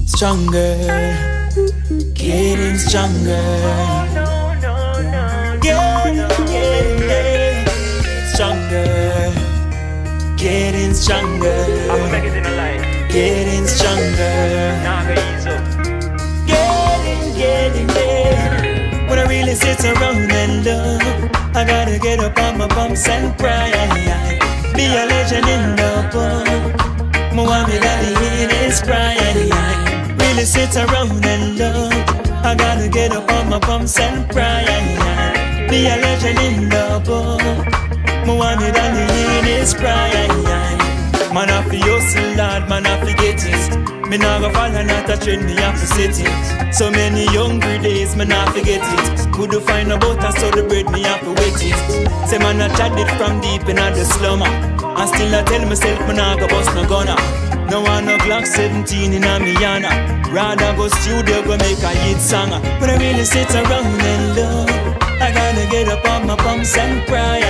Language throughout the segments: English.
Stronger, getting stronger. Getting stronger, getting stronger. I'm make it in a line. Getting stronger. Nah, go ease up. Getting there. When I really sit around and look, I gotta get up on my bumps and cry. Be a legend in the book. Muhammad Ali in his prime. Really sit around and look, I gotta get up on my bumps and cry. Be a legend in the book. Muhammad Ali in his prime. Man, I feel hustle, Lord, man, I forget it. Me nah go fall and not a trend, me have to set it. So many hungry days, me nah forget it. Could you find a butter, so the bread, me have to wait it. Say man, I tried it from deep in the slumber, and still I tell myself, me nah go bust no gunner. No one no Glock 17 in a Miana. Rather go studio, go make a hit song. When I really sit around and look, I gotta get up on my bumps and cry.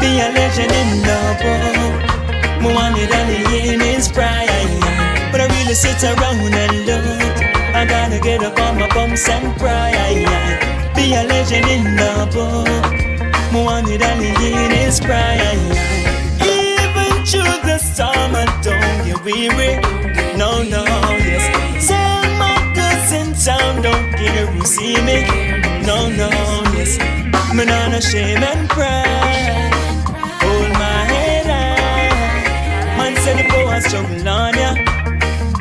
Be a legend in the book. Muhammad Ali in his prime. But I really sit around and look, I gotta get up on my bumps and cry. Be a legend in the book. Muhammad Ali in his prime. Even through the storm, I don't get weary. No, yes. Tell my cousin town, don't care who see me. No, yes. Me not ashamed and pride. Hold my head high. Man said the boy struggle on ya.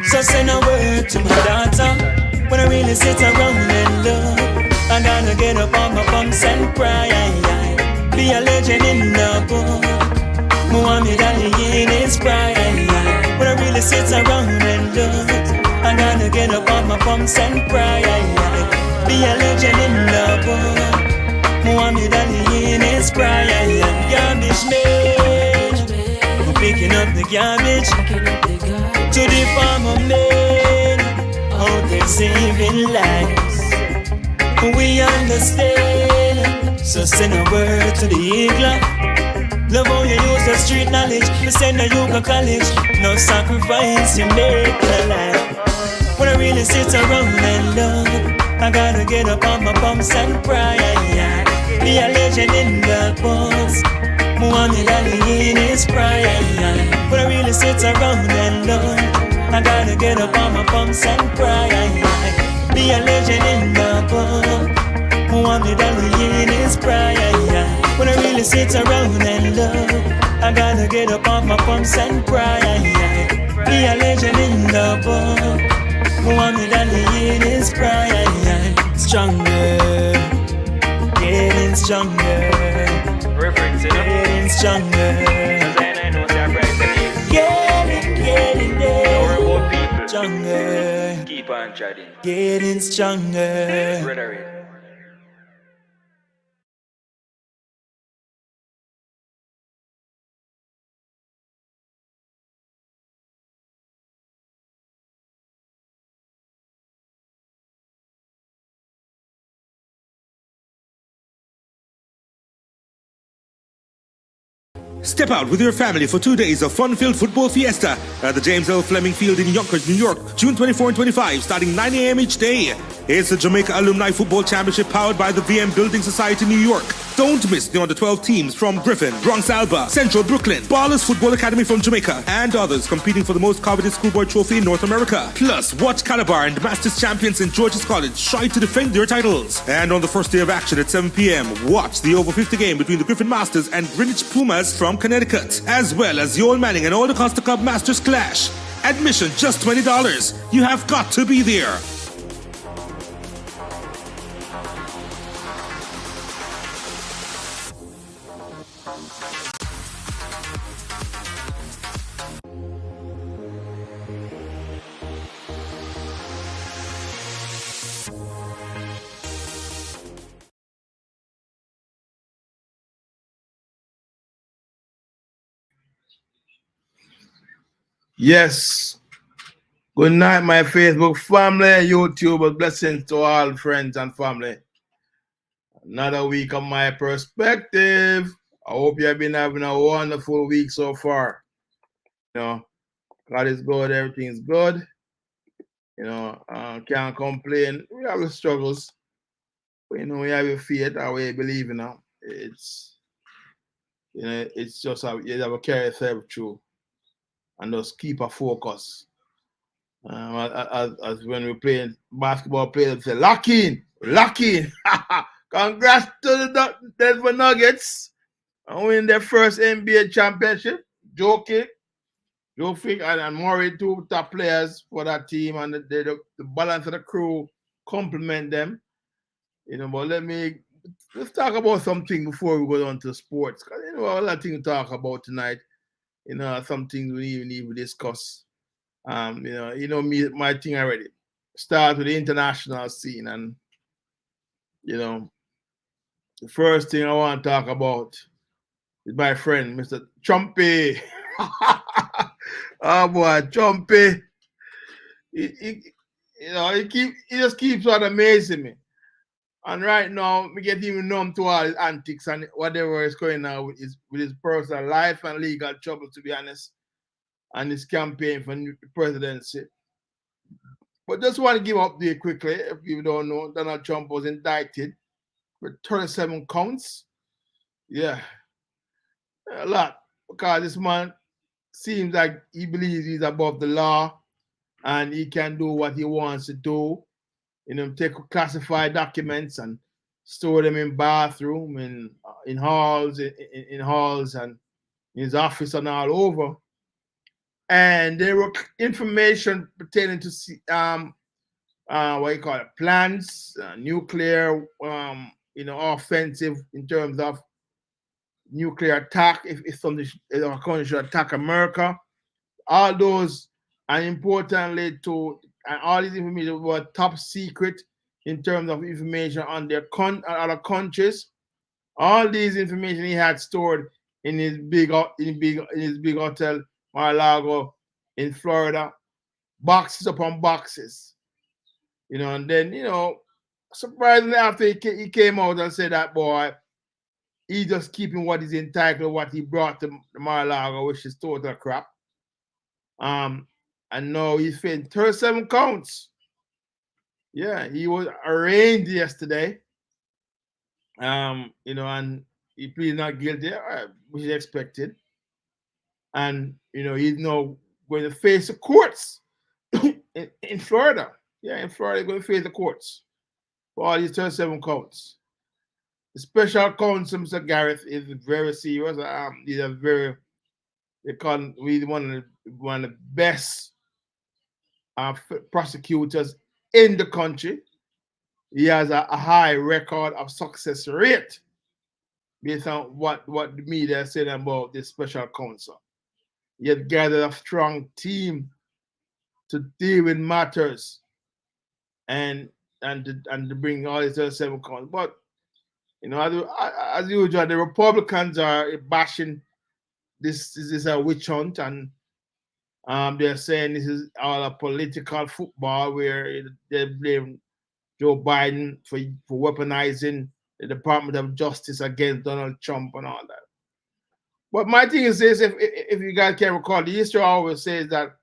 So send a word to my daughter. When I really sit around and look, I gotta get up on my bumps and cry. Be a legend in the book. Muhammad Ali in his prime. When I really sit around and look, I gotta get up on my bumps and cry. Be a legend in the book. Muhammad Ali in his prime. Garbage man, I'm picking up the garbage. To the farmer men, how they're saving lives. We understand, so send a word to the eagle. Love how you use the street knowledge. We send a yoga college. No sacrifice you make in life. When I really sit around and look, I gotta get up on my bumps and cry. Be a legend in the books. Muhammad Ali in his prime. When I really sit around and look, I gotta get up on my bumps and cry. Be a legend in the book. Muhammad Ali in his prime. When I really sit around and look, I gotta get up on my bumps and cry. Be a legend in the book. Muhammad Ali in his prime. Stronger, getting stronger. Reference it up. Getting stronger. Cause I know it's our bright days. Getting there. Don't worry about people. Stronger. Keep on chatting. Getting stronger. Rhetoric. Step out with your family for 2 days of fun-filled football fiesta at the James L. Fleming Field in Yonkers, New York, June 24 and 25, starting 9 a.m. each day. It's the Jamaica Alumni Football Championship powered by the VM Building Society, New York. Don't miss the under-12 teams from Griffin, Bronx Alba, Central Brooklyn, Ballers Football Academy from Jamaica, and others competing for the most coveted schoolboy trophy in North America. Plus, watch Calabar and Masters champions in Georges College try to defend their titles. And on the first day of action at 7 p.m., watch the over 50 game between the Griffin Masters and Greenwich Pumas from Connecticut, as well as the Old Manning and Old Acosta Club Masters clash. Admission just $20. You have got to be there. Yes. Good night, my Facebook family, YouTube. Blessings to all friends and family. Another week of my perspective. I hope you have been having a wonderful week so far. You know, God is good, everything's good. You know, can't complain. We have the struggles. But, you know, we have a faith and we believe, you know. It's it's just you have to carry yourself through and just keep a focus. As when we play basketball, players say, lock in. Congrats to the Denver Nuggets and win their first NBA championship. Joe Fick and Murray, two top players for that team, and the balance of the crew complement them. You know, but let's talk about something before we go on to sports. Because you know, a lot of things to talk about tonight. You know, some things we even need to discuss. You know me, my thing already. Start with the international scene, and you know, the first thing I want to talk about is my friend, Mr. Trumpy. Oh boy, Trumpy. He just keeps on amazing me. And right now, we get even numb to all his antics and whatever is going on with his personal life and legal troubles, to be honest, and his campaign for the presidency. But just want to give an update quickly. If you don't know, Donald Trump was indicted with 37 counts. Yeah, a lot. Because this man seems like he believes he's above the law and he can do what he wants to do. You know, take classified documents and store them in bathroom, in halls, in halls, and in his office and all over. And there were information pertaining to what you call it, plans, nuclear, offensive in terms of nuclear attack. If something a country should attack America, all those, and importantly and all these information were top secret in terms of information on their other countries. All these information he had stored in his big hotel, Mar-a-Lago in Florida, boxes upon boxes. You know, and then, you know, surprisingly after he came out and said that, boy, he just keeping what is entitled, what he brought to Mar-a-Lago, which is total crap. And now he's facing 37 counts. Yeah, he was arraigned yesterday. You know, and he pleaded not guilty, which is expected. And, you know, he's now going to face the courts in Florida. Yeah, in Florida, he's going to face the courts for all these 37 counts. The special counsel, Mr. Gareth, is very serious. He's a very, they call him one of the best prosecutors in the country. He has a high record of success rate based on what the media said about this special counsel. He has gathered a strong team to deal with matters and to bring all these 37 counts. But you know, as usual, the Republicans are bashing this is a witch hunt, and they're saying this is all a political football where they blame Joe Biden for weaponizing the Department of Justice against Donald Trump and all that. But my thing is this, if you guys can recall, the history always says that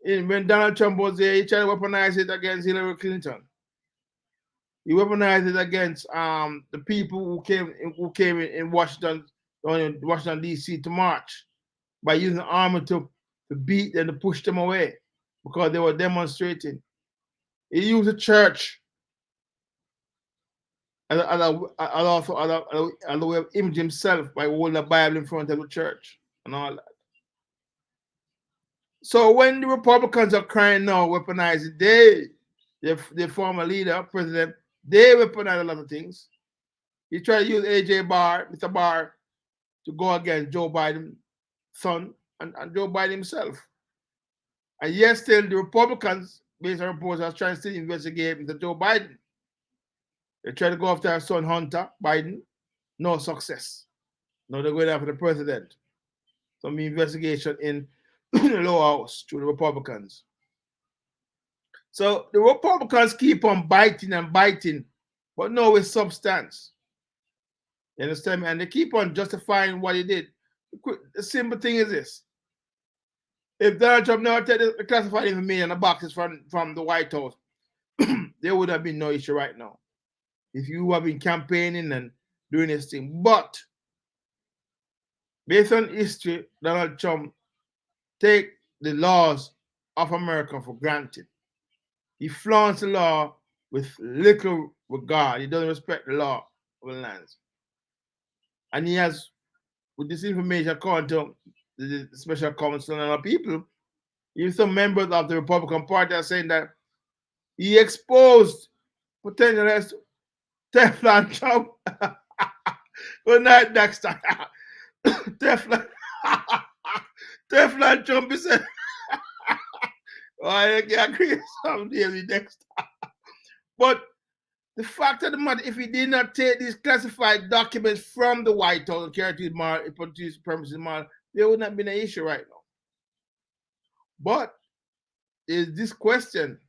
when Donald Trump was there, he tried to weaponize it against Hillary Clinton. He weaponized it against the people who came in Washington D.C. to march by using the army to beat them, to push them away because they were demonstrating. He used the church as a way of image himself by holding the Bible in front of the church and all that. So when the Republicans are crying now, weaponizing, their former leader, president, they weaponize a lot of things. He tried to use Mr. Barr, to go against Joe Biden's son and Joe Biden himself. And yes, still the Republicans, based on reports, are trying to investigate Mr. Joe Biden. They try to go after our son Hunter Biden, no success. Now they're going after the president. Some investigation in the lower house through the Republicans. So the Republicans keep on biting and biting, but no with substance. You understand me? And they keep on justifying what he did. The simple thing is this. If Donald Trump never take the classified information in the boxes from the White House, there would have been no issue right now. If you have been campaigning and doing this thing. But based on history, Donald Trump take the laws of America for granted. He flaunts the law with little regard. He doesn't respect the law of the lands. And he has, with this information, according to the special counsel and other people, even some members of the Republican Party are saying that he exposed potential Teflon Trump. Good night, Dexter. Teflon Trump is saying, I can't agree with some David Dexter. But the fact of the matter, if he did not take these classified documents from the White House and carry to his premises, there would not be an issue right now. But is this question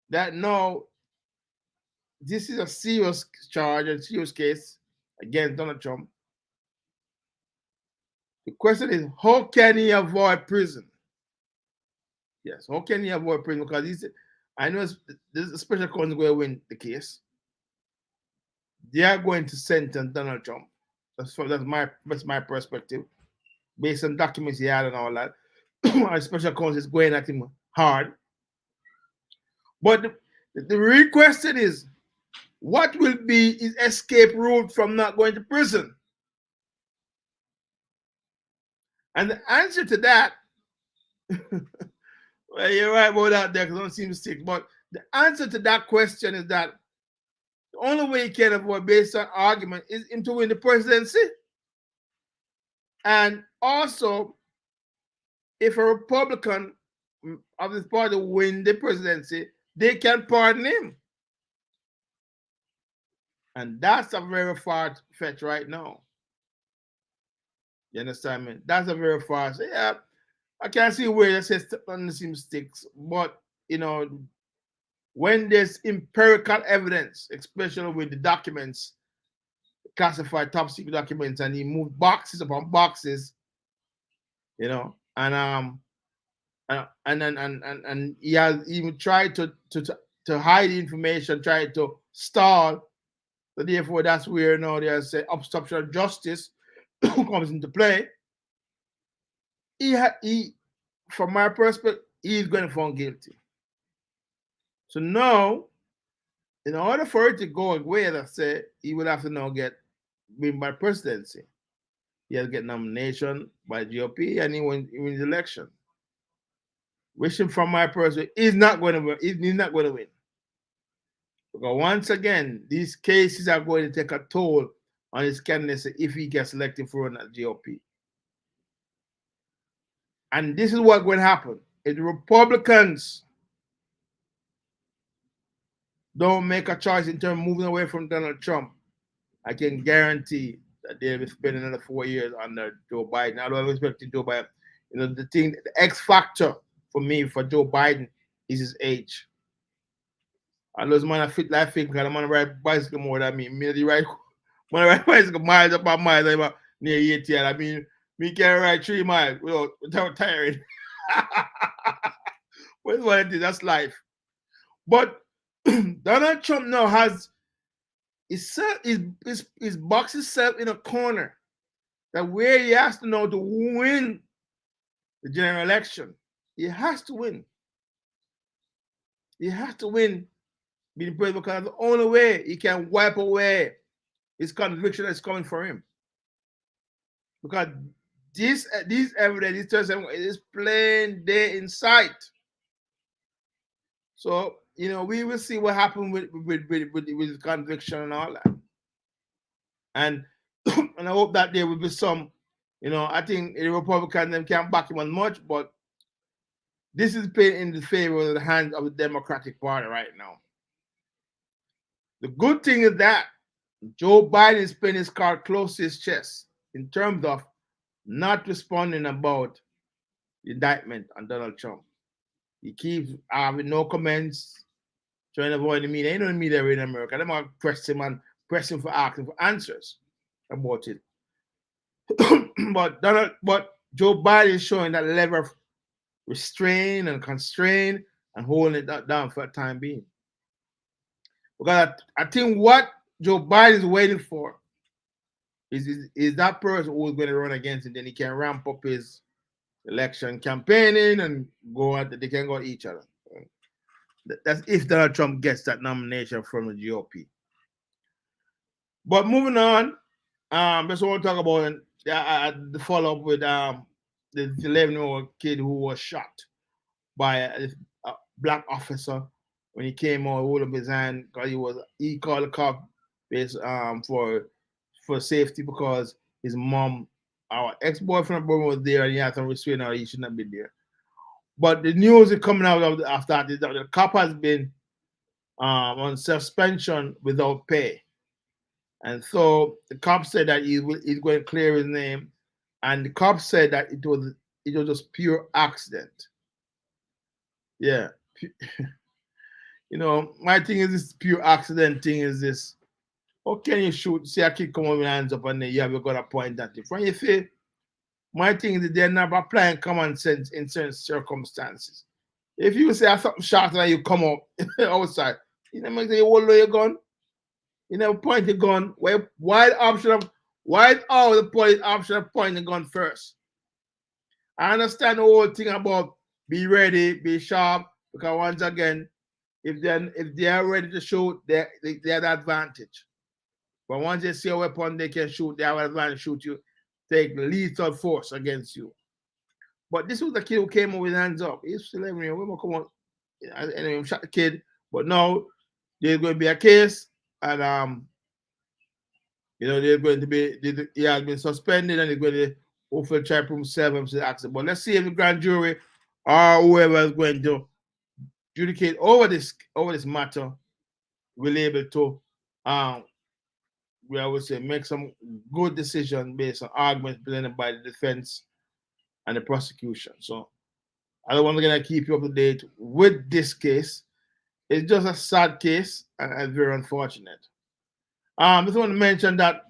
that no, this is a serious charge and serious case against Donald Trump. The question is, how can he avoid prison? Yes, how can he avoid prison? Because I know this special counsel is going to win the case. They are going to sentence Donald Trump. That's my perspective, based on documents he had and all that. Our special counsel is going at him hard. But the real question is, what will be his escape route from not going to prison? And the answer to that, well, you're right about that there, because it don't seem to stick. But the answer to that question is that the only way he can avoid, based on argument, is him to win the presidency. And also, if a Republican of this party win the presidency, they can pardon him. And that's a very far fetch right now. You understand me? That's a very far. So yeah, I can't see where it says on the same sticks, but you know, when there's empirical evidence, especially with the documents, classified top secret documents, and he moved boxes upon boxes, you know, and he has even tried to hide the information, tried to stall. So therefore, that's where now there's obstruction of justice comes into play. He, from my perspective, he's going to be found guilty. So now, in order for it to go away, as I said, he would have to now win by presidency. He has to get nomination by GOP, and he wins the election. Which, from my perspective, he's not going to win. He's not going to win. Because once again, these cases are going to take a toll on his candidacy if he gets elected for run at GOP. And this is what's going to happen. If the Republicans don't make a choice in terms of moving away from Donald Trump, I can guarantee that they'll be spending another 4 years under Joe Biden. I don't expect Joe Biden. You know, the X factor for me, for Joe Biden, is his age. I know this man a fit like fit because I'm on ride bicycle more than me. Me ride bicycle miles upon miles. I'm near 80. I mean, me can ride 3 miles without tiring. But what it is, that's life. But Donald Trump now has his box himself in a corner that where he has to know to win the general election. He has to win. He has to win being president, because the only way he can wipe away his conviction that's coming for him. Because these evidence, is plain day in sight. So, you know, we will see what happens with conviction and all that. And and I hope that there will be some, you know, I think the Republicans them can't back him on much, but this is playing in the favor of the hands of the Democratic Party right now. The good thing is that Joe Biden is playing his card close to his chest in terms of not responding about the indictment on Donald Trump. He keeps having no comments, trying to avoid the media. You know the media in America. They might press him and press him for asking for answers about it. but Joe Biden is showing that level of restraint and constraint and holding it down for a time being. Because I think what Joe Biden is waiting for is that person who is going to run against him. Then he can ramp up his election campaigning and go out. They can go at each other. That's if Donald Trump gets that nomination from the GOP. But moving on, just want to talk about the follow-up with the 11-year-old kid who was shot by a black officer when he came out, hold up his hand because he called the cop based for safety because his mom, our ex-boyfriend was there and he had some restraint or he shouldn't have been there. But the news is coming out after that the cop has been on suspension without pay. And so the cop said that he's going to clear his name. And the cop said that it was just pure accident. Yeah. You know, my thing is this pure accident thing is this. How can you see a kid come over with hands up and then you have got a point at it? When you say, my thing is that they're not applying common sense in certain circumstances. If you say something shot and you come up outside, you never say you hold your gun. You never point the gun. Why is all the police option of pointing the gun first? I understand the whole thing about be ready, be sharp, because once again, if they are ready to shoot, they have the advantage. But once they see a weapon, they can shoot. They have an advantage to shoot you, take lethal force against you. But this was the kid who came up with hands up. He's 11 years old. Come on, anyway, shot the kid. But now there's going to be a case, and you know they're going to be. He has been suspended, and they're going to hopefully try to prove himself to the accident. But let's see if the grand jury or whoever is going to adjudicate over this matter will be able to I would say make some good decision based on arguments presented by the defense and the prosecution. So I don't want to keep you up to date with this case. It's just a sad case and very unfortunate. I just want to mention that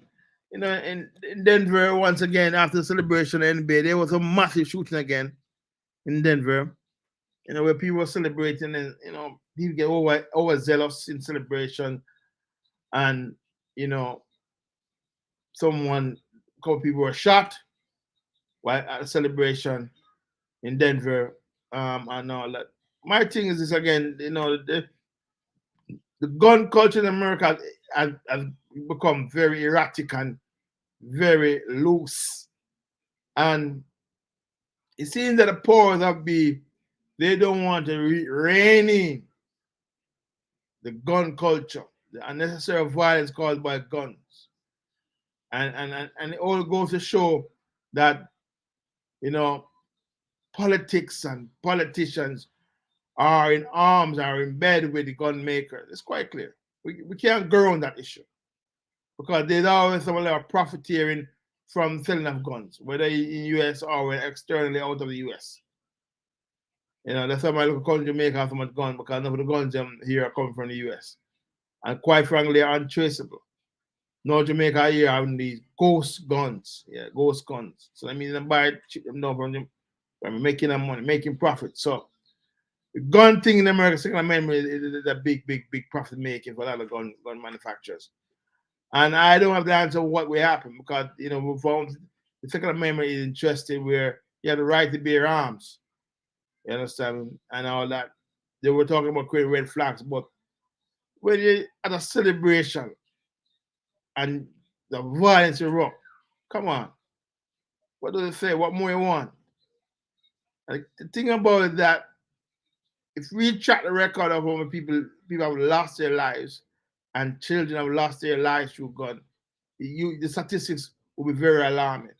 you know in Denver once again after the celebration of NBA there was a massive shooting again in Denver. You know where people were celebrating and you know people get overzealous in celebration and you know a couple people were shot while at a celebration in Denver and all that. My thing is this again, you know, the gun culture in America has become very erratic and very loose. And it seems that the powers that be, they don't want to rein in the gun culture, the unnecessary violence caused by guns. And it all goes to show that, you know, politics and politicians are in arms, are in bed with the gun maker. It's quite clear. We can't go on that issue because there's always some level of profiteering from selling of guns, whether in US or externally out of the US. You know, that's why my local country make have so much gun because none of the guns here are coming from the US. And quite frankly, are untraceable. No Jamaica here having these ghost guns. Yeah, ghost guns. So that means they buy it, ship them down from them, making them money, making profit. So the gun thing in America, Second Amendment is a big profit making for a lot of gun manufacturers. And I don't have the answer what will happen because you know we found the Second Amendment is interesting where you have the right to bear arms. You understand? And all that. They were talking about creating red flags, but when you're at a celebration and the violence erupt, come on. What do they say? What more you want? Like, the thing about it that if we track the record of how many people have lost their lives and children have lost their lives through gun, the statistics will be very alarming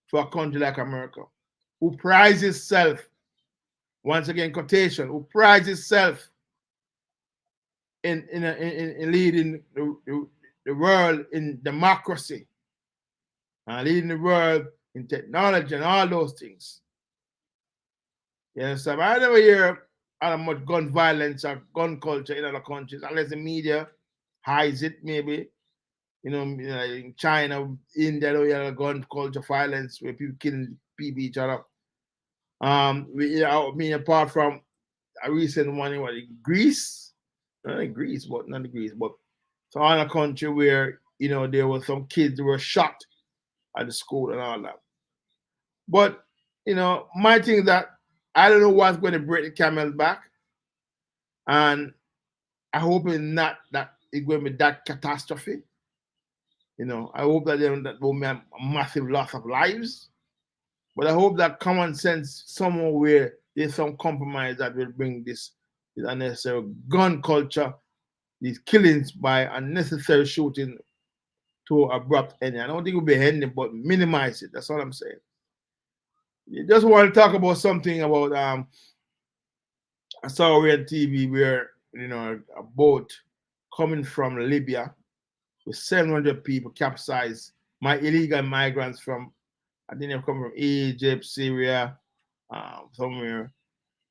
for a country like America, who prides itself, once again, quotation, who prides itself in leading the world in democracy, leading the world in technology and all those things. You understand? I never hear how much gun violence or gun culture in other countries, unless the media hides it, maybe. In China, India, we have a gun culture violence where people killing people each other. Apart from a recent one in Greece, not in Greece, but some other country where there were some kids who were shot at the school and all that. But my thing is that I don't know what's going to break the camel's back, and I hope it's not that it's going to be that catastrophe. I hope that that will be a massive loss of lives, but I hope that common sense somewhere where there's some compromise that will bring this unnecessary gun culture, these killings by unnecessary shooting to abrupt end. I don't think it will be ending, but minimize it. That's all I'm saying. You just want to talk about something about I saw on TV where a boat coming from Libya with 700 people capsized. My illegal migrants from, I think they're coming from Egypt, Syria, somewhere,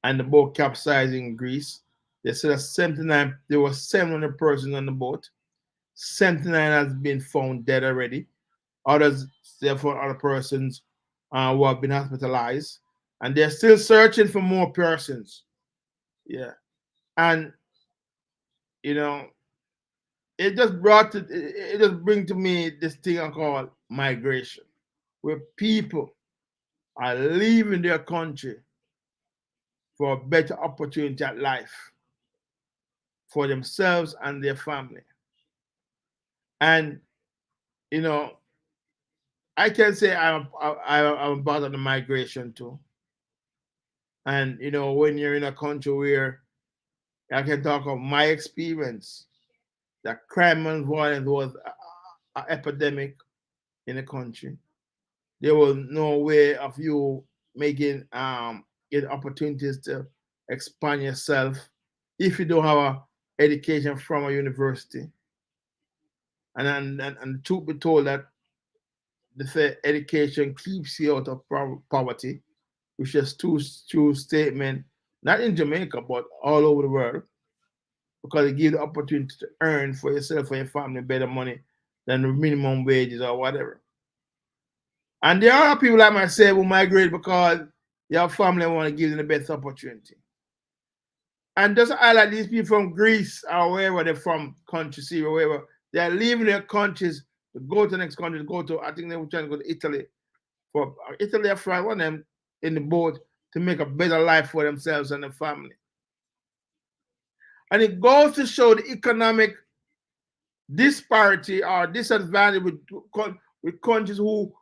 and the boat capsized in Greece. They said that there were 700 persons on the boat. 79 has been found dead already. Others, therefore, other persons who have been hospitalized, and they're still searching for more persons. Yeah, and it just brings to me this thing I call migration, where people are leaving their country for a better opportunity at life for themselves and their family. And I can say I'm part of the migration too. And when you're in a country where I can talk of my experience, that crime and violence was an epidemic in the country. There was no way of you making get opportunities to expand yourself if you don't have an education from a university. And the truth be told, that the education keeps you out of poverty, which is true statement, not in Jamaica, but all over the world, because it gives the opportunity to earn for yourself and your family better money than the minimum wages or whatever. And there are people like myself who migrate because your family want to give them the best opportunity. And just highlight these people from Greece or wherever they're from, country C or wherever, they're leaving their countries to go to the next country, I think they were trying to go to Italy. For Italy or France, one of them in the boat to make a better life for themselves and their family. And it goes to show the economic disparity or disadvantage with countries who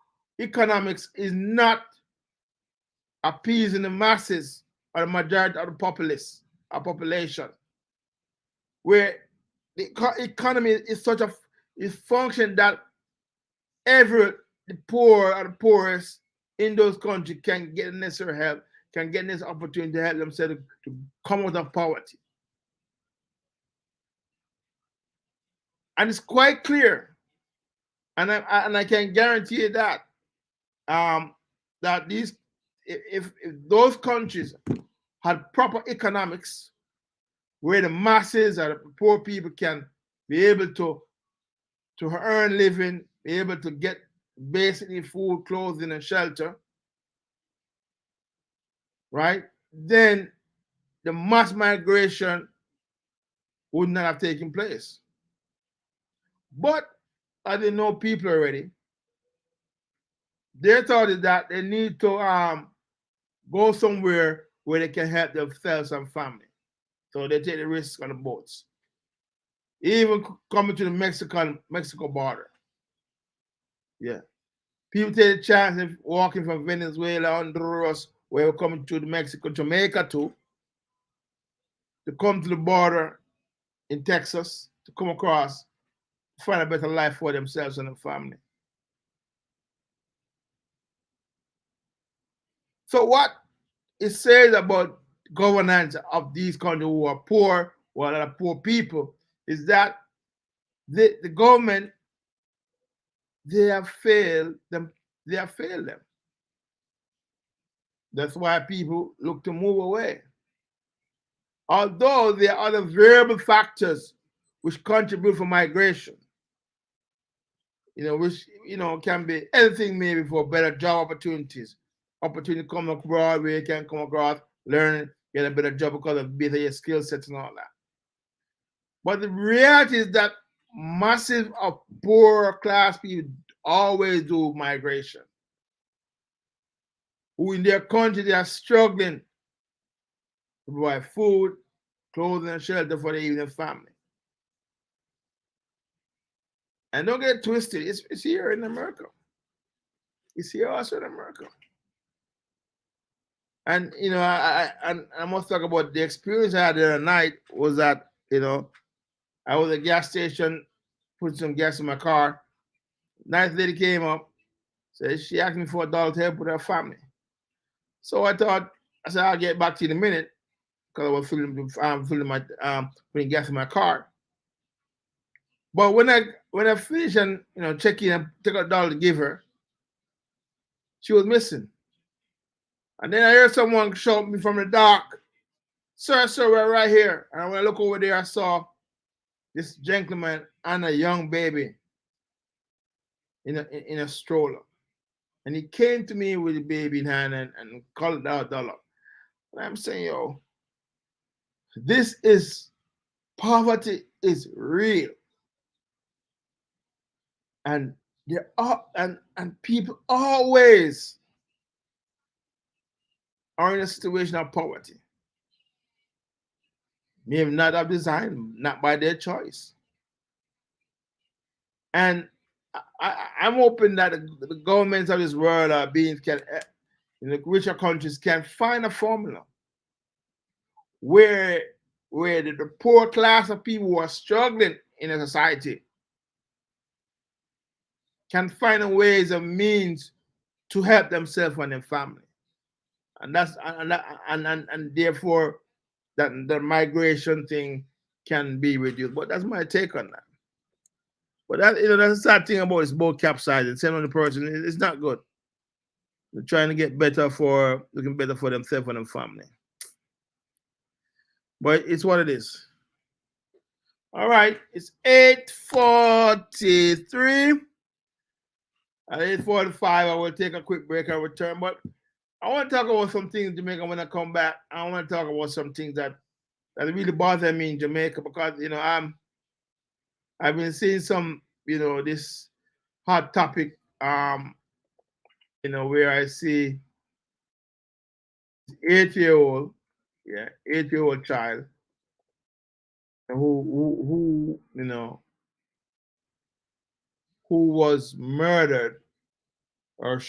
economics is not appeasing the masses or the majority of the population, where the economy is such a function that the poor or the poorest in those countries can get necessary help, can get this opportunity to help themselves to come out of poverty. And it's quite clear, and I can guarantee you that that if those countries had proper economics, where the masses or the poor people can be able to earn living, be able to get basically food, clothing, and shelter, right? Then the mass migration would not have taken place. But I didn't know people already. They thought that they need to go somewhere where they can help themselves and family. So they take the risk on the boats. Even coming to the Mexico border. Yeah. People take the chance of walking from Venezuela, Honduras, where we're coming to Mexico, Jamaica too, to come to the border in Texas, to come across, to find a better life for themselves and their family. So what it says about governance of these countries who are poor, or are poor people, is that the government, they have failed them. That's why people look to move away. Although there are other variable factors which contribute for migration, which can be anything, maybe for better job opportunities, opportunity to come abroad where you can come across, learn, get a better job because of better your skill sets and all that. But the reality is that massive of poor class people always do migration, who in their country they are struggling to provide food, clothing, and shelter for their evening family. And don't get twisted, it's here in America. It's here also in America. And I must talk about the experience I had the other night was that, I was at a gas station, put some gas in my car. Nice lady came up, said she asked me for $1 to help with her family. So I said, I'll get back to you in a minute, because I was putting gas in my car. But when I finished and check in and took $1 to give her, she was missing. And then I heard someone shout me from the dark, sir, we're right here. And when I look over there, I saw this gentleman and a young baby in a stroller. And he came to me with the baby in hand and called out $1. And I'm saying, this is poverty is real. And there are and people always are in a situation of poverty. Maybe not of design, not by their choice. And I'm hoping that the governments of this world are the richer countries can find a formula where the poor class of people who are struggling in a society can find ways and means to help themselves and their family. And that's and therefore that the migration thing can be reduced. But that's my take on that. But that's the sad thing about this boat capsizing, same on the person, it's not good. They're trying to get looking better for themselves and their family. But it's what it is. All right, it's 8:43. At 8:45, I will take a quick break and return. But I want to talk about some things in Jamaica when I come back. I want to talk about some things that really bother me in Jamaica because I've been seeing some this hot topic where I see 8-year-old child who was murdered or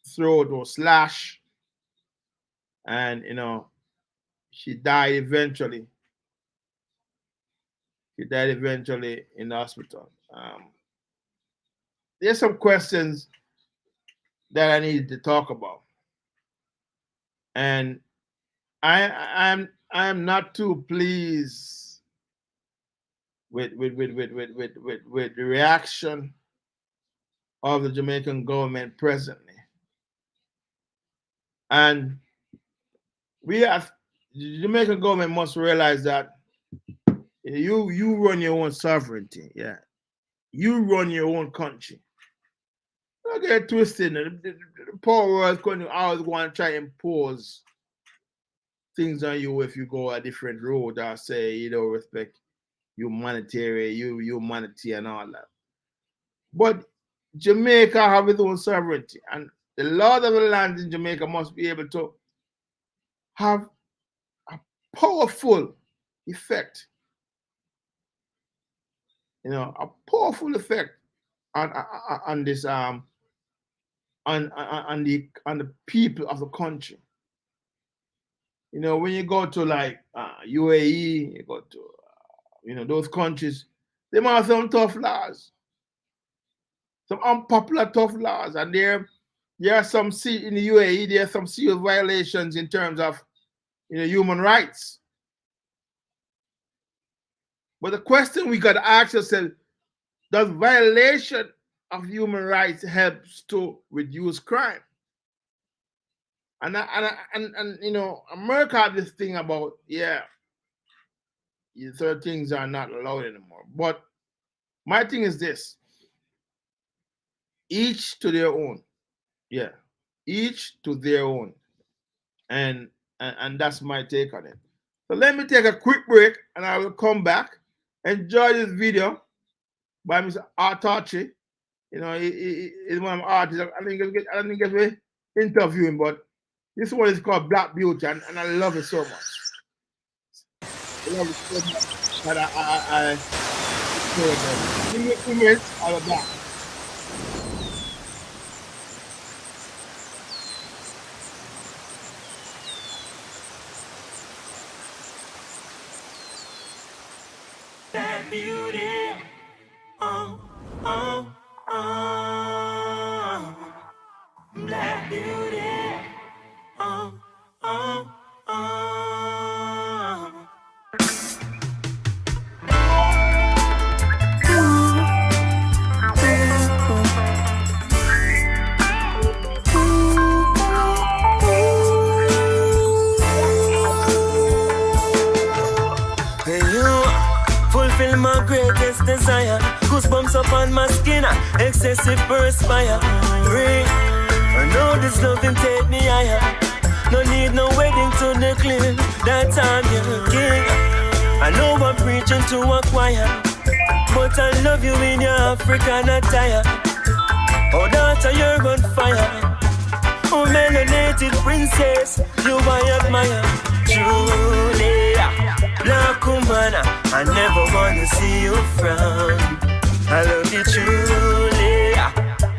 throat or slashed, and she died eventually. She died eventually in the hospital. There's some questions that I need to talk about, and I'm not too pleased with the reaction of the Jamaican government presently. And the Jamaican government must realize that you run your own sovereignty. Yeah, you run your own country. Don't get twisted. The poor world is going to always want to try and impose things on you if you go a different road or say you don't respect humanity and all that. But Jamaica have its own sovereignty, and the Lord of the land in Jamaica must be able to have a powerful effect, a powerful effect on this on the people of the country. When you go to like UAE, you go to those countries, they might have some tough laws, some unpopular tough laws, and there are some in the UAE. There are some serious violations in terms of human rights. But the question we got to ask ourselves: does violation of human rights helps to reduce crime? And America has this thing about certain things are not allowed anymore. But my thing is this: each to their own. Yeah, each to their own, and that's my take on it. So let me take a quick break, and I will come back. Enjoy this video by Mr. Artachi. You know, he's one of my artists. I didn't get to interview him, but this one is called Black Beauty, and I love it so much. I love it so much that I give me 2 minutes, I'll be back. Black beauty, oh, oh, oh. Black beauty, oh, oh, oh. Hey, you fulfill my greatest desire. Goosebumps up on my skin, excessive perspire. I know this loving take me higher. No need no wedding to declare that I'm your king. I know I'm preaching to a choir, but I love you in your African attire. Oh, daughter, you're on fire. Oh, melanated princess, you I admire. Julia, black woman, I never wanna see you frown. I love you, Julia,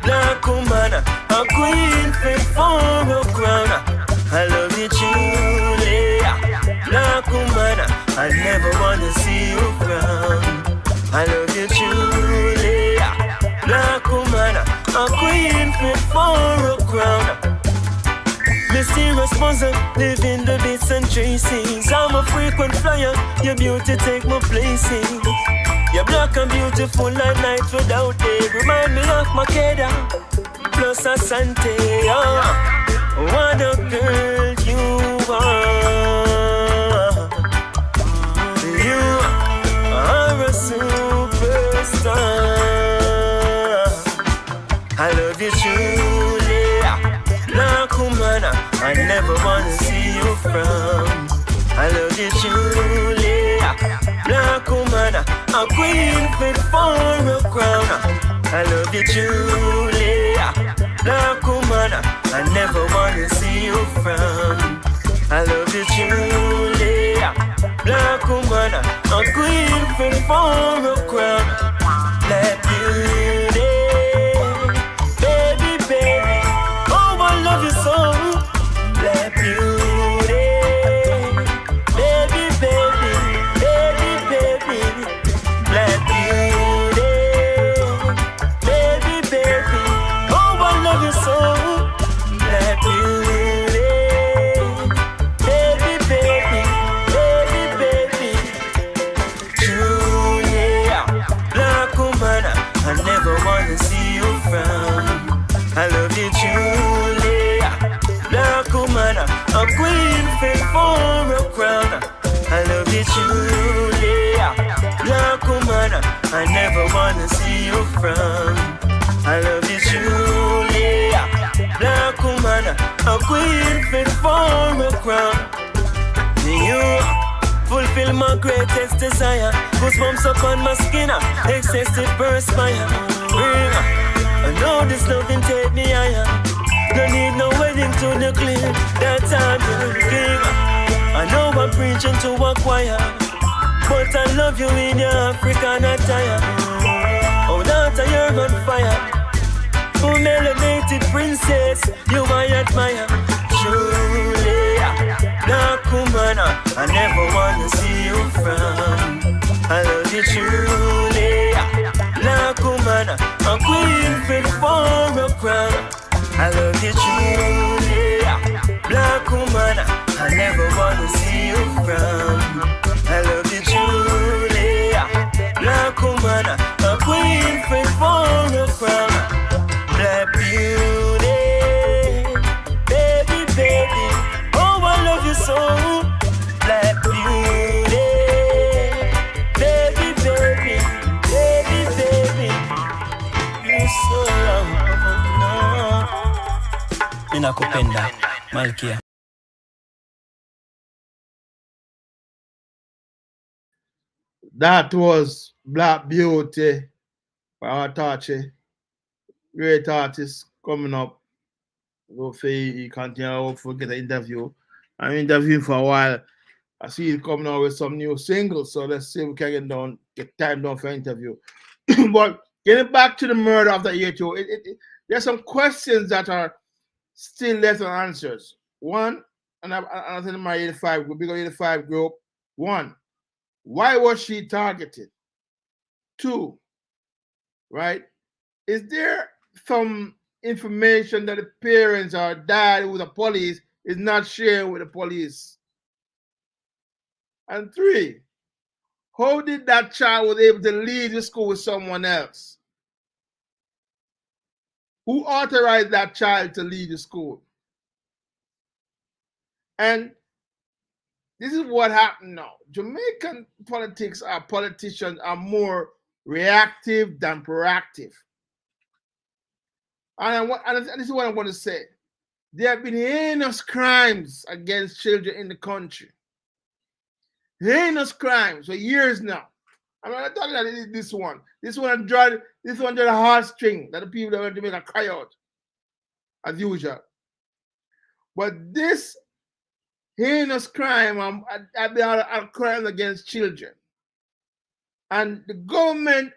black woman, a queen fit for a crown. I love you, Julia, black woman, I never wanna see you frown. I love you, Julia, black woman, a queen fit for a crown. Mysterious puzzle, living the bits and tracings. I'm a frequent flyer, your beauty take my places. You're black and beautiful like night without day. Remind me of Makeda, plus Asante. Oh, what a girl you are. You are a superstar. I love you, Julia, black woman, I never wanna see you frown. I love you, Julia, black woman, a queen fit for a crown. I love you, Julia, black woman, I never wanna see you frown. I love you, Julia, black woman, a queen fit for a crown. Black beauty, baby, baby, oh, I love you so. Black beauty, baby, baby, baby, baby. Black beauty, baby, baby, oh, I love you so. Black beauty, baby, baby, baby, baby. Julia, black woman, I never wanna see you frown. I love you, Julia, black woman, a queen fit for a crown. I love you, Julia, black woman, I never wanna see you frown. I love you, Julia, black woman, a queen fit for a crown. You fulfill my greatest desire. Goosebumps up on my skin, excessive perspire. I know this loving take me higher. No need no wedding to declare that I'm your king. I know I'm preaching to a choir, but I love you in your African attire. Oh, daughter, you're on fire. Oh, melanated princess, you I admire. Julia, black woman, I never wanna see you frown. I love you, Julia, black woman, a queen fit for a crown. I love you, Julia, black woman, I never wanna see you frown. I love you, Julia, black woman, a queen fit for a crown. Black beauty, baby, baby, oh, I love you so. Black beauty, Kupenda, Malkia. That was Black Beauty by Artachi. Great artist coming up. Hopefully he continue to get an interview. I'm interviewing for a while. I see he's coming out with some new singles, so let's see if we can get time down for an interview. But getting back to the murder of the year two, there's some questions that are still left unanswered. One, and I think my 85 group, bigger 85 group. One, why was she targeted? Two, right? Is there some information that the parents or dad with the police is not sharing with the police? And three, how did that child was able to leave the school with someone else? Who authorized that child to leave the school? And this is what happened now. Jamaican politicians are more reactive than proactive. And this is what I want to say. There have been heinous crimes against children in the country. Heinous crimes for years now. I'm not talking about this one. This one drew the heartstring that the people that want to make a cry out, as usual. But this heinous crime have been a crime against children. And the government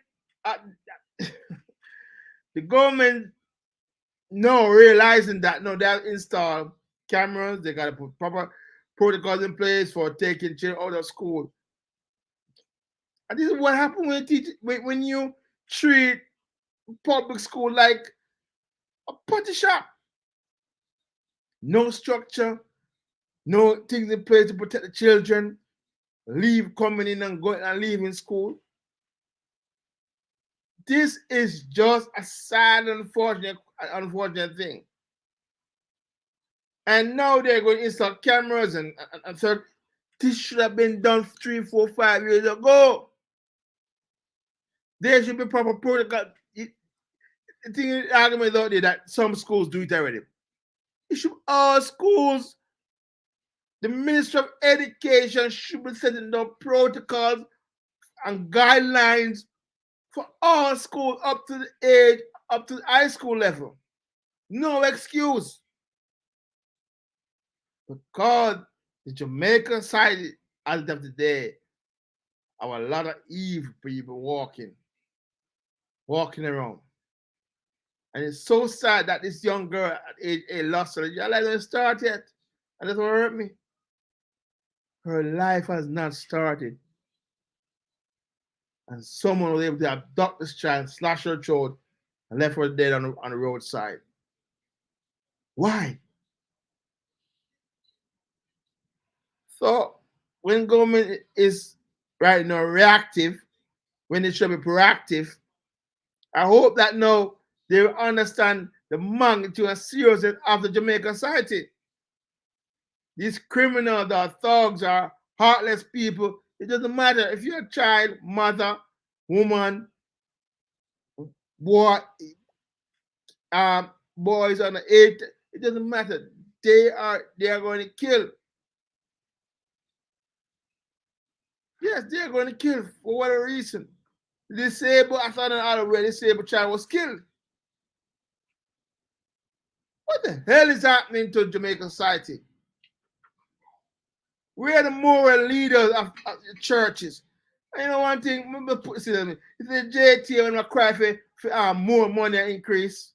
now realizing that no, they have installed cameras, they got to put proper protocols in place for taking children out of school. And this is what happens when you treat public school like a potty shop. No structure, no things in place to protect the children, leave coming in and going and leaving school. This is just a sad, unfortunate thing. And now they're going to install cameras and so this should have been done 3, 4, 5 years ago. There should be proper protocol. The argument out there that some schools do it already. It should all schools, the Ministry of Education should be setting down protocols and guidelines for all schools up to the high school level. No excuse. Because the Jamaican side, as of today, have a lot of evil people walking around. And it's so sad that this young girl at age 8 lost her. Your life hasn't started yet. And that's what hurt me. Her life has not started. And someone was able to abduct this child, slash her throat, and left her dead on the roadside. Why? So when government is right now reactive, when it should be proactive, I hope that now they will understand the magnitude and seriousness of the Jamaican society. These criminals or thugs or heartless people, it doesn't matter if you're a child, mother, woman, boy, boys under 8, it doesn't matter. They are going to kill. Yes, they are going to kill for whatever reason. Disabled, I thought another way, disabled child was killed. What the hell is happening to Jamaican society? We are the moral leaders of the churches. And you know one thing, if the JT when I cry for more money increase,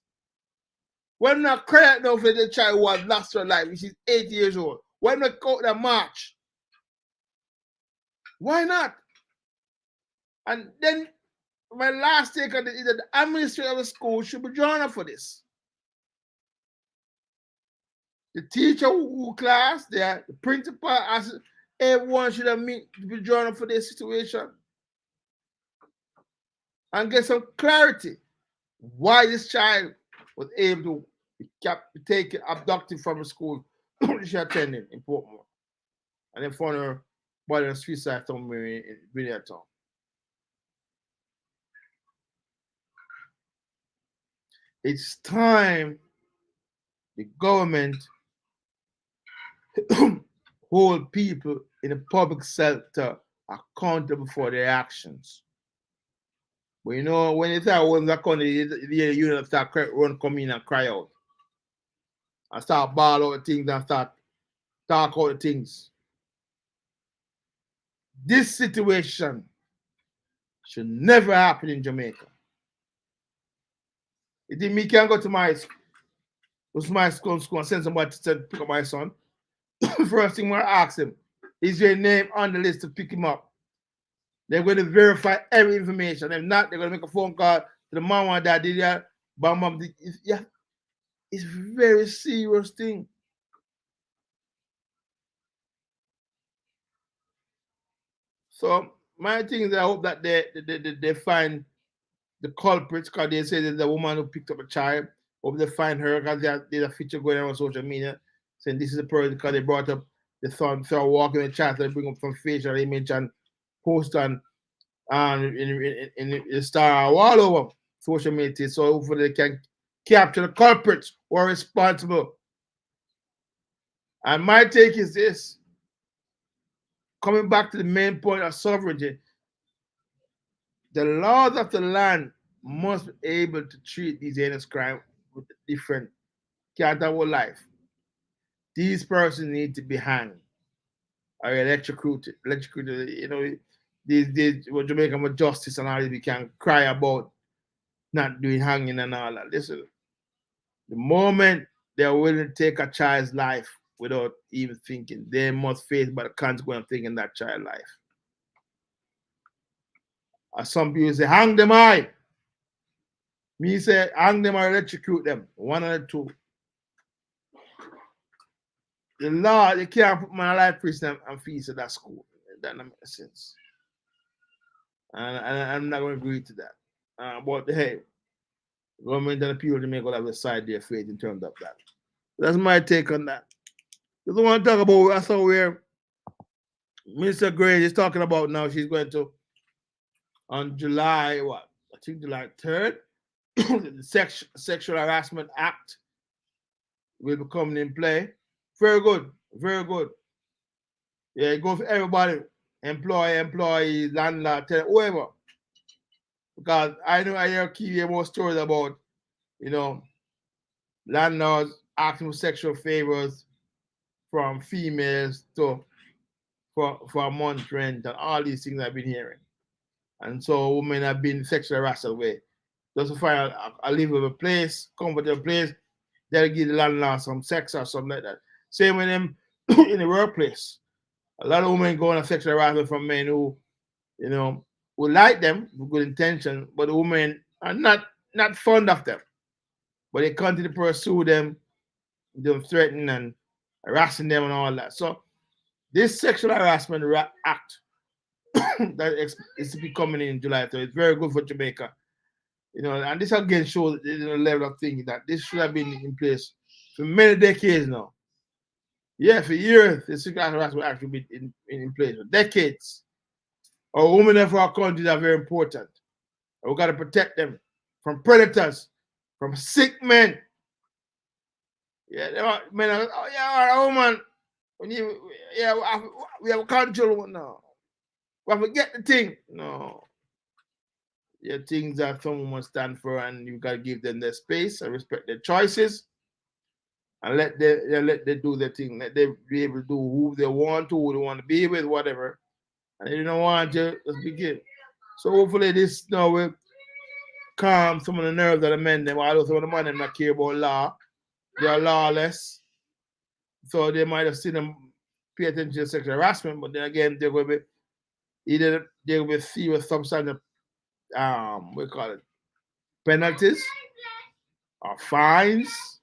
when I cry now for the child who has lost her life, which is 8 years old, why not go to the march? Why not? And then my last take on it is that the administrator of the school should be drawn up for this. The teacher who class there, the principal, everyone should have be drawn up for this situation and get some clarity why this child was able to be taken, abducted from the school she attended in Portmore, and then found her body on suicide somewhere in Virginia Town. It's time the government hold people in the public sector accountable for their actions. But you know, when you start holding accountable, you start come in and cry out. And start ball out things and start talk out things. This situation should never happen in Jamaica. You think me can go to my school and send somebody to pick up my son? First thing I ask him, is your name on the list to pick him up? They're going to verify every information. If not, they're going to make a phone call to the mom and dad. Yeah, it's a very serious thing. So my thing is I hope that they find the culprits, because they say there's a woman who picked up a child. Hope they find her, because there's a feature going on social media saying this is a person, because they brought up the son walking the child, they bring up some facial image and post on in the star all over social media, so hopefully they can capture the culprits who are responsible. And my take is this, coming back to the main point of sovereignty, the laws of the land must be able to treat these heinous crimes with different, can't have a life. These persons need to be hanged or electrocuted. You know, these what Jamaica with justice and all this, we can cry about not doing hanging and all that. Listen, the moment they're willing to take a child's life without even thinking, they must face by the consequence of taking that child's life. As some people say, hang them high. Me say, hang them or electrocute them. One of the two. The law, you can't put my life prison and fees at that school. That doesn't make sense. And I'm not going to agree to that. But hey, the government and the people, they may go have to decide their fate in terms of that. That's my take on that. Just want to talk about, I saw where Mr. Gray is talking about now. She's going to, on July, I think July 3rd, the Sexual Harassment Act will be coming in play. Very good, very good. Yeah, it goes for everybody, employee, landlord, tenant, whoever. Because I hear more stories about, landlords asking for sexual favors from females for a month's rent and all these things I've been hearing. And so women have been sexually harassed away. Just to find a livable place, comfortable place, they'll give the landlord some sex or something like that. Same with them in the workplace. A lot of women go on a sexual harassment from men who, who like them with good intention, but the women are not fond of them. But they continue to pursue them, threatening and harassing them and all that. So this Sexual Harassment Act that is to be coming in July 3rd, it's very good for Jamaica. And this again shows the level of thinking that this should have been in place for many decades now. Yeah, for years, the Sexual Harassment Act should be in place for decades. Our women of our country are very important. We got to protect them from predators, from sick men. Yeah, men are, a woman. We have control now. We have to get the thing. No. Yeah, things that some women stand for, and you got to give them their space and respect their choices, and let them do their thing. Let them be able to do who they want to, who they want to be with, whatever. And if you don't want to, just begin. So hopefully this now will calm some of the nerves of the men. Although some of the men them not care about law, they are lawless. So they might have seen them pay attention to sexual harassment, but then again, they're going to be either they'll be serious substantive penalties or fines,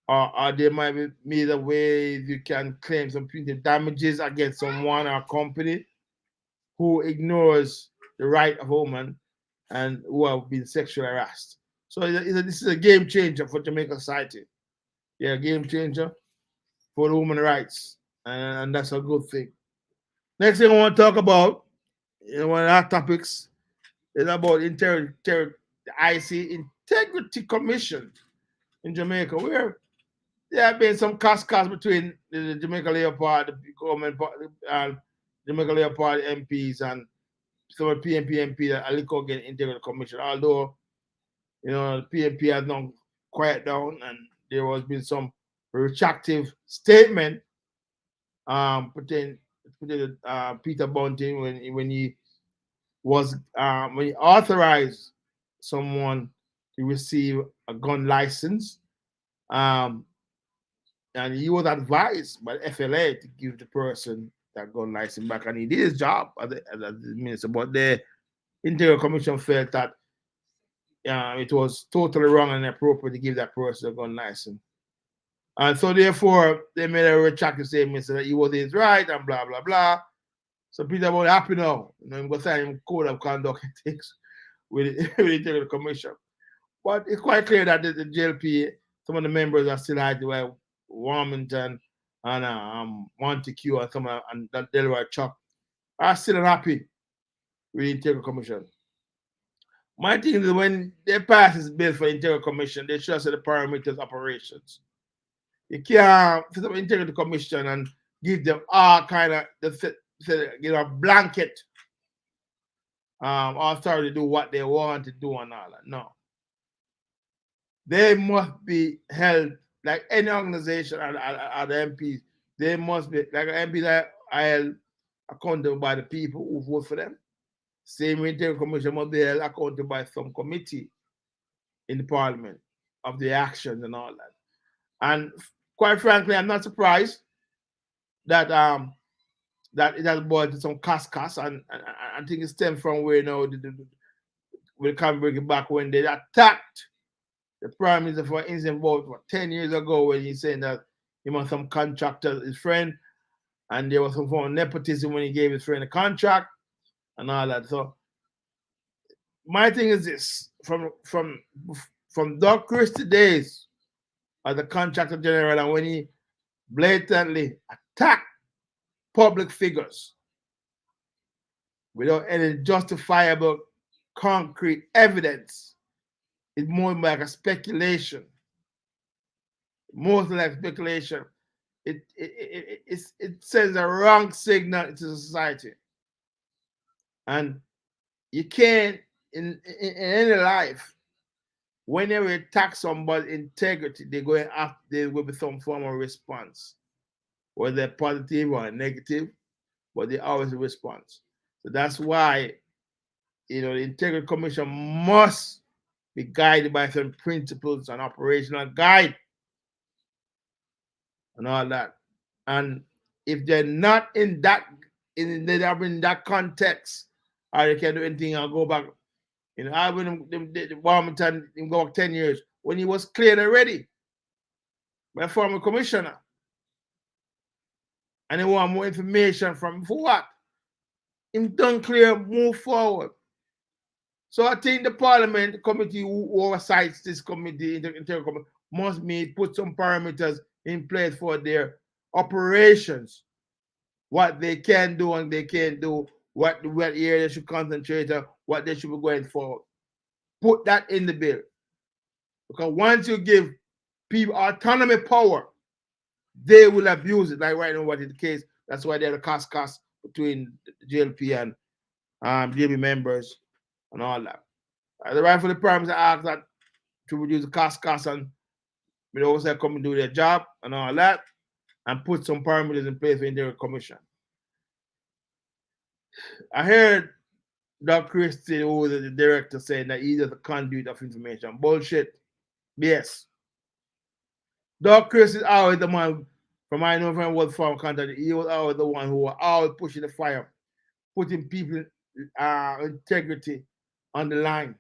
or there might be made a way you can claim some punitive damages against someone or company who ignores the right of a woman and who have been sexually harassed. So this is a game changer for Jamaica society. Yeah, game changer for the women's rights, and that's a good thing. Next thing I want to talk about, one of our topics, is about the IC Integrity Commission in Jamaica, where there have been some cascades between the Jamaica Labour Party, the government, Jamaica Labour Party MPs and some of the PNP MP that are against Integral Commission. Although, you know, the PNP has not quiet down and there has been some retractive statement pertaining to Peter Bunting when he authorized someone to receive a gun license, and he was advised by the FLA to give the person that gun license back, and he did his job as the minister. But the Interior Commission felt that it was totally wrong and inappropriate to give that person a gun license. And so therefore, they made a retractive statement that he was his right and blah, blah, blah. So Peter was happy now. You know, he was signing code of conduct and things with the Interior Commission. But it's quite clear that the JLP, some of the members are still hiding, like Warmington and Montague and and Delaware Chuck are still unhappy with the Interior Commission. My thing is when they pass this bill for the Interior Commission, they should say the parameters operations. You can't set up Interior Commission and give them all kind of a blanket authority to do what they want to do and all that. No. They must be held like any organization or the MPs. They must be like MPs that are held accountable by the people who vote for them. Same Interior Commission must be held accountable by some committee in the parliament of the actions and all that. And quite frankly, I'm not surprised that that it has brought some cascas, and I think it stems from where we can't bring it back when they attacked the Prime Minister, for instance, about 10 years ago when he's saying that he wants some contractor, his friend, and there was some form of nepotism when he gave his friend a contract and all that. So my thing is this: from Doug Christie days as the contractor general, and when he blatantly attacked public figures without any justifiable concrete evidence, it's more like a speculation. Most like speculation. It sends a wrong signal into society. And you can't, in any life, whenever you attack somebody's integrity, there will be some form of response, whether positive or negative, but they always a response. So that's why, the Integrity Commission must be guided by some principles and operational guide and all that. And if they're not in that context, or they can do anything and go back. I went to Warmington go back 10 years when he was cleared already by a former commissioner. And they want more information from him. For what? Him done clear, move forward. So I think the Parliament committee who oversights this committee, Interior Committee, must put some parameters in place for their operations, what they can do and they can't do, what area they should concentrate on, what they should be going forward. Put that in the bill. Because once you give people autonomy power, they will abuse it. Like right now, what is the case? That's why there's a cost between the JLP and JB members and all that. The rightful Prime Minister asked that to reduce the cost and they also come and do their job and all that, and put some parameters in place for the Interior Commission. I heard Doug Christie, who was the director, saying that he's a conduit of information. Bullshit. Yes. Doug Christie is always the man, from I know from what form contact, he was always the one who was always pushing the fire, putting people integrity on the line.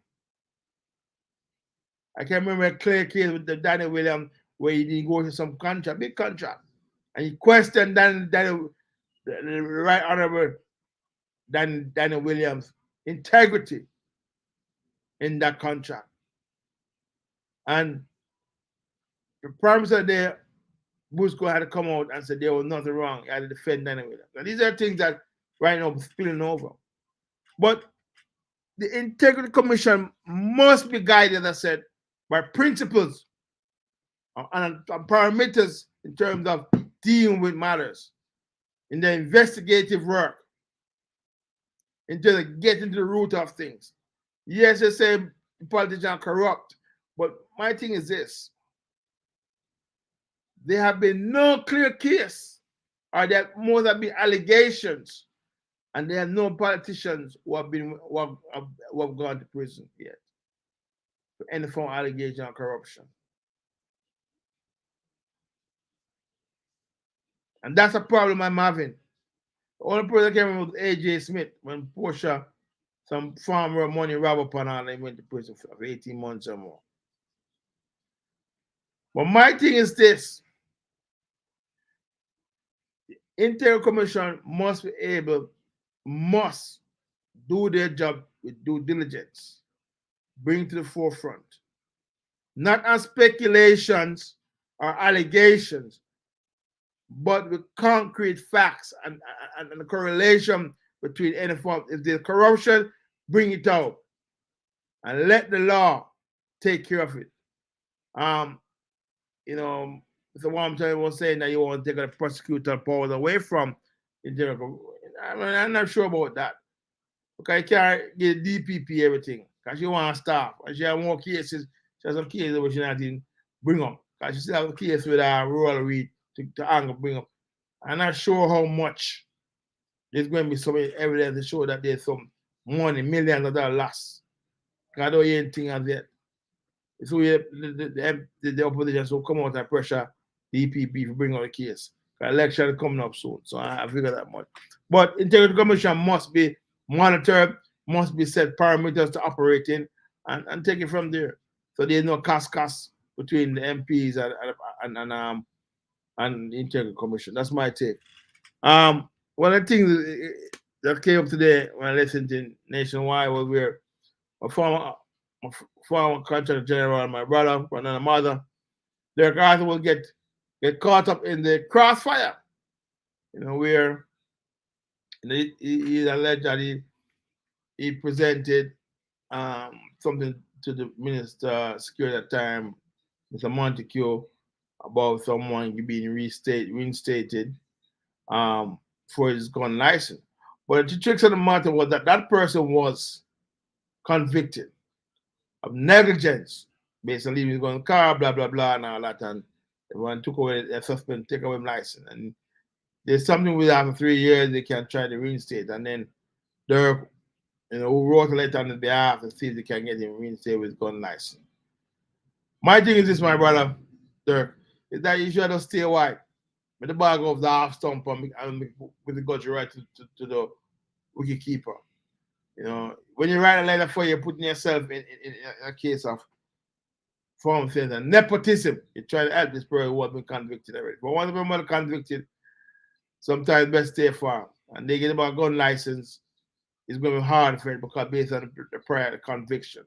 I can remember a clear case with the Daniel Williams where he didn't go to some contract, big contract, and he questioned the Right Honorable Daniel Williams' integrity in that contract. And the Prime Minister there, Busco had to come out and say there was nothing wrong. He had to defend Daniel Williams. And these are things that right now are spilling over. But the Integrity Commission must be guided, as I said, by principles and parameters in terms of dealing with matters, in the investigative work, in terms of getting to the root of things. Yes, they say politicians are corrupt, but my thing is this. There have been no clear case, or there more have been allegations, and there are no politicians who have gone to prison yet for any form of allegation of corruption. And that's a problem I'm having. The only person that came in was A.J. Smith when Portia, some farmer money robbed upon her and they went to prison for 18 months or more. But my thing is this. The Interior Commission must do their job with due diligence, bring to the forefront, not on speculations or allegations, but with concrete facts and the correlation between any form. If there's corruption, bring it out and let the law take care of it. You know, the one time was saying that you want to take the prosecutor powers away from Interior. I'm not sure about that. Okay, you can't give DPP everything because you want to staff. And she has more cases. She has some cases which she not even bring up. Because she still have a case with Rural Reed to angle bring up. I'm not sure how much there's going to be some evidence to show that there's some money, millions of dollars lost. I don't hear anything of that. So the opposition will come out and pressure the EPP to bring out the case. The election is coming up soon, so I figure that much. But Integrity Commission must be monitored, must be set parameters to operate in, and take it from there. So there's no cost between the MPs and the Integrity Commission. That's my take. One of the things that came up today when I listened to Nationwide was where a former contractor general and my brother and my mother, Derek Arthur will get caught up in the crossfire. You know, where he alleged that he presented something to the Minister of Security at the time, Mr. Montague, about someone being reinstated for his gun license. But the trick of the matter was that person was convicted of negligence based on leaving his gun in the car, blah, blah, blah, and all that. And everyone took away the suspect, take away his license. And there's something with after 3 years, they can try to reinstate. And then Dirk, who wrote a letter on his behalf to see if they can get him reinstated with his gun license. My thing is this, my brother, Dirk, is that you should just stay white. With the bag of the half stump and with the got you right to the wicket keeper. You know, when you write a letter for you, putting yourself in a case of form things and nepotism. You try to help this person who has been convicted already. But once the person is convicted, sometimes best stay far. And they get about a gun license, it's going to be hard for it because based on the prior conviction.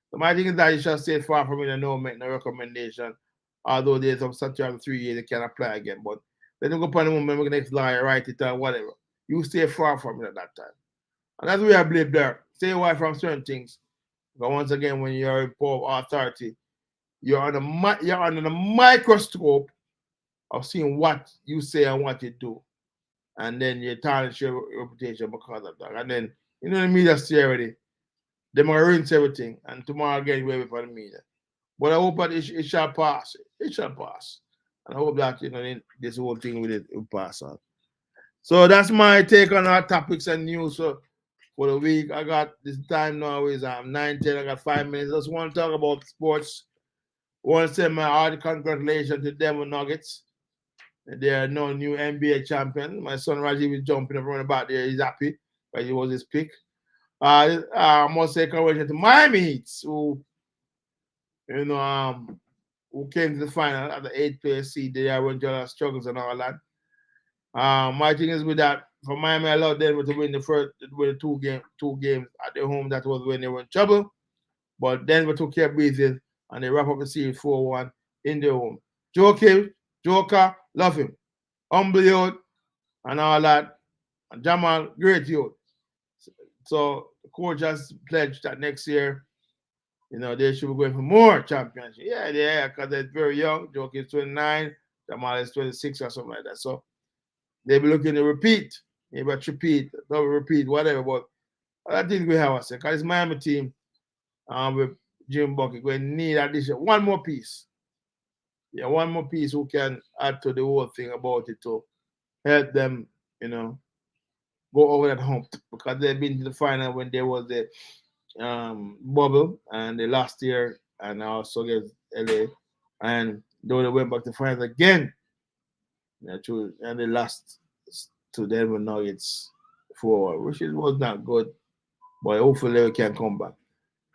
So my thing is that you should stay far from it and no make no recommendation. Although there's some statute of 3 years, they can apply again. But then you go upon the moment, make the next lawyer write it or whatever. You stay far from it at that time. And that's where I believe there. Stay away from certain things. But once again, when you're in power of authority, you're under the microscope of seeing what you say and what you do. And then you tarnish your reputation because of that. And then, you know, the media see already. They're going to rinse everything. And tomorrow again, we'll wait for the media. But I hope that it shall pass. It shall pass. And I hope that, you know, this whole thing will pass on. So that's my take on our topics and news for the week. I got this time now is 9:10. I got 5 minutes. I just want to talk about sports. I want to send my hearty congratulations to Denver Nuggets. They are no new NBA champion. My son Rajiv is jumping around about there. He's happy, but he was his pick. I must say congratulations to Miami Heat, who came to the final at the 8th place seed. They went through a lot of struggles and all that. My thing is with that, for Miami, I allowed Denver to win the two games at their home. That was when they were in trouble. But Denver took care of business and they wrap up the series 4-1 in their home. Joker, love him. Humble youth and all that. And Jamal, great youth. So the coach has pledged that next year, they should be going for more championship. Yeah, because they're very young. Joke is 29, Jamal is 26 or something like that. So they'll be looking to repeat, maybe repeat, double repeat, whatever. But I think we have a second. Because it's Miami team with Jim Bucket going to need addition. One more piece. Yeah, one more piece who can add to the whole thing about it to help them, go over that hump. Because they've been to the final when there was the bubble and they last year and also against LA. And though they went back to finals again, and they lost to Denver Nuggets which was not good. But hopefully they can come back.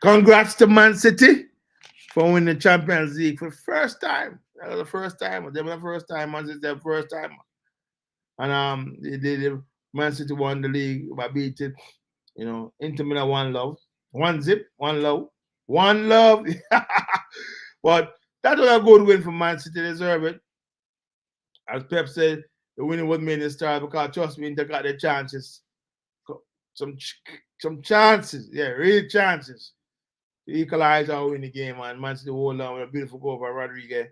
Congrats to Man City for winning the Champions League for the first time. That was the first time. They were the first time. Man City the first time. And the Man City won the league by beating, Inter Milan 1-0. 1-0, 1-0, 1-0. But that was a good win for Man City. They deserve it. As Pep said, the winning was made in the start because trust me, they got their chances. Some chances, real chances to equalize or win the game. And Man City hold on with a beautiful goal by Rodriguez,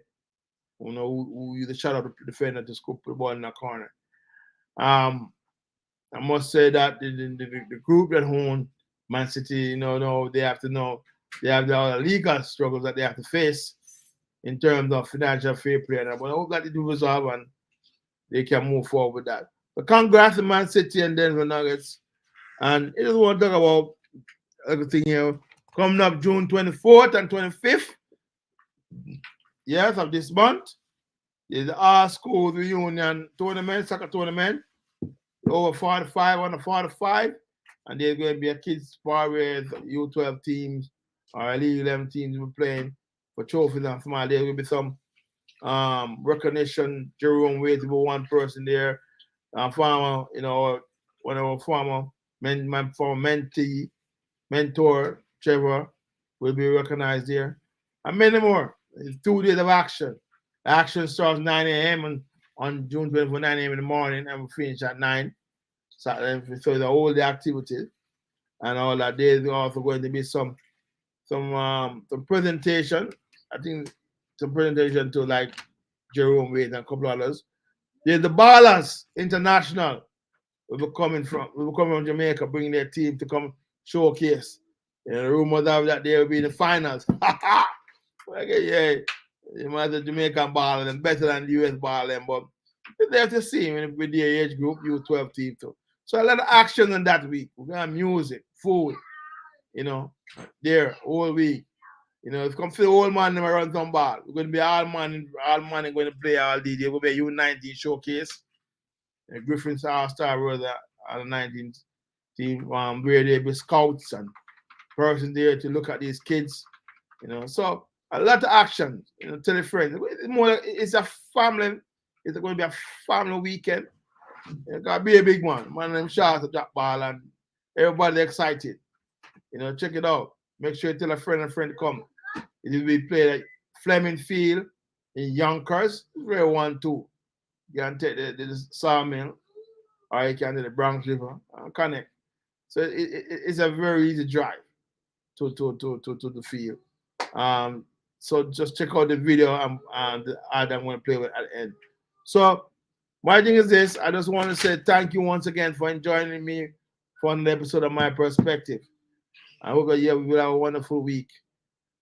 who used the shot of the defender to scoop the ball in the corner. I must say that the group that own Man City, they have to know they have the legal struggles that they have to face in terms of financial fair play. But I hope that it will resolve and they can move forward with that. But congrats to Man City and Denver Nuggets. And I just want to talk about everything here. Coming up June 24th and 25th, of this month, there's the R-School Reunion tournament, soccer tournament, over 45 on the 45. And there's going to be a kids' spar where U12 teams or Elite 11 teams will be playing for trophies and from there. There will be some recognition. Jerome Wade will be one person there. Farmer, one of our former mentor, Trevor, will be recognized there. And many more. It's 2 days of action. The action starts 9 a.m. on June 24, 9 a.m. in the morning, and we finish at 9. So the whole day activity and all that. There's also going to be some presentation. I think some presentation to like Jerome Wade and a couple others. There's the Ballers International. Will be coming from Jamaica, bringing their team to come showcase. The rumors are that they will be in the finals. You might the Jamaican baller and better than the US baller, but they have to see with the age group, U12 team too. So a lot of action on that week. We're gonna have music, food, there all week. It's come to the old man never run some ball. We're gonna be all man going to play all day. There will be a U19 showcase. Griffin's All-Star was on the 19th team, where there be scouts and persons there to look at these kids. So a lot of action. Tell your friends. It's a family. It's going to be a family weekend. It's got to be a big one. Man, them shots to drop ball and everybody excited. Check it out. Make sure you tell a friend to come. It will be played at Fleming Field in Yonkers. Very 1-2. You can take the Sawmill, or you can take the Bronx River and connect. So it's a very easy drive to the field. So just check out the video and the ad I'm going to play with at the end. So my thing is this. I just want to say thank you once again for joining me for another episode of My Perspective. I hope that we will have a wonderful week.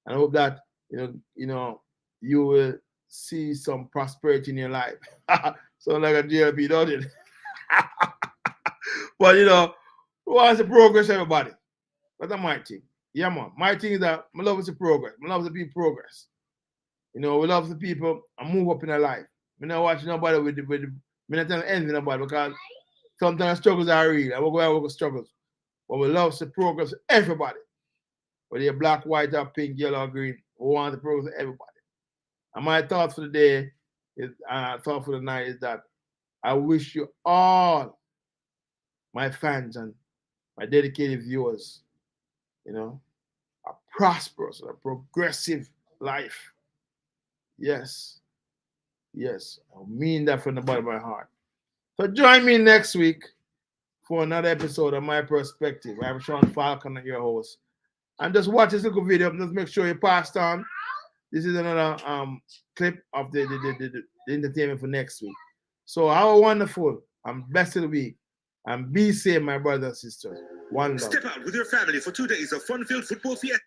And I hope that you will see some prosperity in your life. So like a JLP, don't it? But we want to progress, everybody. That's my thing. Yeah, man. My thing is that I love to progress. I love to be progress. We love the people and move up in their life. We not watching nobody with we not telling anything about it because sometimes struggles are real. I will go out with struggles. But we love to progress everybody. Whether you're black, white, or pink, yellow, or green, we want to progress everybody. And my thought for the day thought for the night is that I wish you all, my fans and my dedicated viewers, a prosperous, a progressive life. Yes. Yes. I mean that from the bottom of my heart. So join me next week for another episode of My Perspective. I'm Sean Falcon, your host. and just watch this little video. Just make sure you passed on. This is another clip of the entertainment for next week. So how wonderful and blessed of the week. And be safe, my brothers and sisters. One love. Step out with your family for 2 days of fun-filled football fiesta.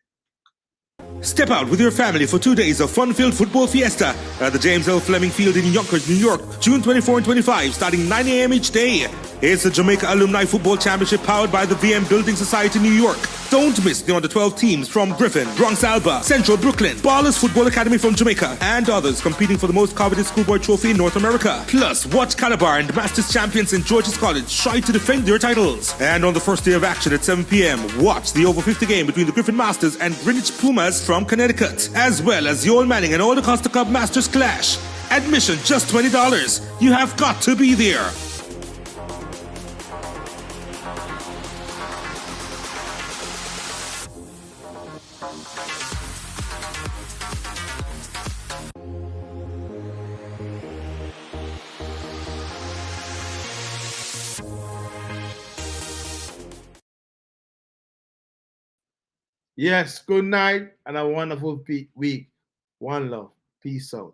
Step out with your family for 2 days of fun-filled football fiesta at the James L. Fleming Field in Yonkers, New York, June 24 and 25, starting 9 a.m. each day. It's the Jamaica Alumni Football Championship powered by the VM Building Society, New York. Don't miss the under-12 teams from Griffin, Bronx Alba, Central Brooklyn, Ballers Football Academy from Jamaica, and others competing for the most coveted schoolboy trophy in North America. Plus, watch Calabar and Masters champions St. George's College try to defend their titles. And on the first day of action at 7 p.m., watch the over 50 game between the Griffin Masters and Greenwich Pumas from Connecticut, as well as the Old Manning and Old Acosta Cup Masters clash. Admission just $20. You have got to be there. Yes, good night and a wonderful week. One love. Peace out.